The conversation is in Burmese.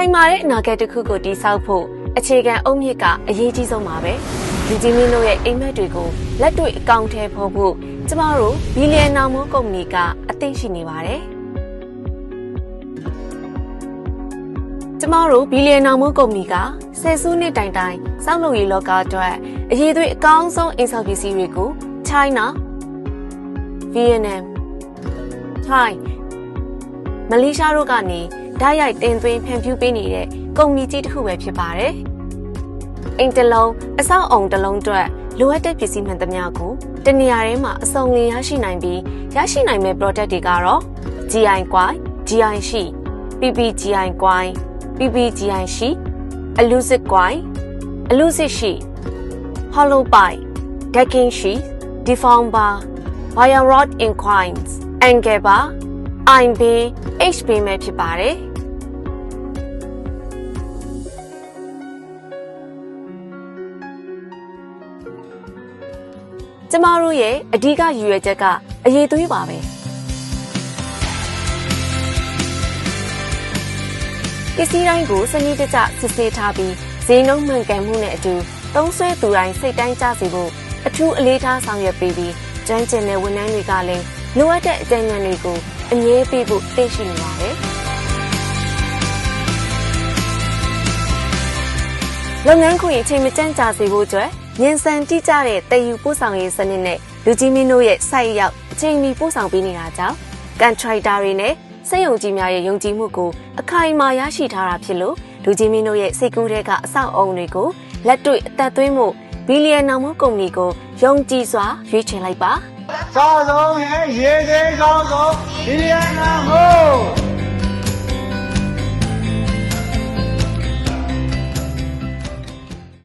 ခိုင်မာတဲ့အနာဂတ်တစ်ခုကိုတည်ဆောက်ဖို့အခြေခံအုတ်မြစ်ကအရေးကြီးဆုံးပါပဲလူကြီးမင်းတို့ရဲ့အိမ်မက်တွေကိုလက်တွေ့အကောင့်ထဲပေါ်ဖို့ကျမတို့ဘီလီယံနာမိုးကုမ္ပဏီကအသင့်ရှိနေပါတယ်ကျမတို့ဘီလီယံနာမိုးကုမ္ပဏီကဆယ်စုနှစ်တိုင်တိုင်စောင့်လုပ်ရေးလောကအတွက်အရေးသွေးအကောင်းဆုံးအိမ်ဆောက်ပစ္စည်းတွေကို China, Vietnam, Thai, မလေးရှားတို့ကနေဓာတ်ရိုက်တင်သွင်းဖြန့်ဖြူးပေးနေတဲ့ကုမ္ပဏီကြီးတစ်ခုပဲဖြစ်ပါတယ်။အိမ်တစ်လုံးအဆောက်အုံတစ်လုံးအတွက်လိုအပ်တဲ့ပစ္စည်းမှန်သမျှကိုတနေရာထဲမှာအစုံလင်ရရှိနိုင်ပြီးရရှိနိုင်မဲ့ product တွေကတော့ GI ကွိုင်း GI ရှိ PPGI ကွိုင်း PPGI ရှိ Alusit ကွိုင်း Alusit ရှိ Hollow pipe decking ရှိ deform bar wire rod in quoins angle bar I beam H beam ပဲဖြစ်ပါတယ်ကျမတို့ရဲ့အဓိကရည်ရွယ်ချက်ကအရေးသွေးပါပဲပစ္စည်းတိုင်းကိုစနစ်တကျစစ်ဆေးထားပြီးဈေးနှုန်းမှန်ကန်မှုနဲ့အတူသုံးစွဲသူတိုင်းစိတ်တိုင်းကြစေဖို့အထူးအလေးထားဆောင်ရွက်ပေးပြီးကျွမ်းကျင်တဲ့ဝန်ထမ်းတွေကလည်းလိုအပ်တဲ့အကြံဉာဏ်တွေကိုအမြဲပေးဖို့တင့်ရှိနေပါတယ်လုပ်ငန်းခွင်အချိန်မကြန့်ကြာစေဖို့အတွက်ဉာဏ်စံတိကျတဲ့တည်ယူပို့ဆောင်ရေးစနစ်နဲ့လူကြီးမင်းတို့ရဲ့စိုက်ရောက်အချိန်မီပို့ဆောင်ပေးနေတာကြောင့်ကန်ထရိုက်တာတွေနဲ့စက်ရုံကြီးများရဲ့ယုံကြည်မှုကိုအခိုင်အမာရရှိထားတာဖြစ်လို့လူကြီးမင်းတို့ရဲ့စိတ်ကူးတဲ့ကအဆောက်အုံတွေကိုလက်တွေ့အသက်သွင်းမှုဘီလီယံနာမိုးကုမ္ပဏီကိုယုံကြည်စွာရွေးချယ်လိုက်ပါစောဆုံးရဲ့ရေစိမ်းကောင်းဆုံးဘီလီယံနာမိုး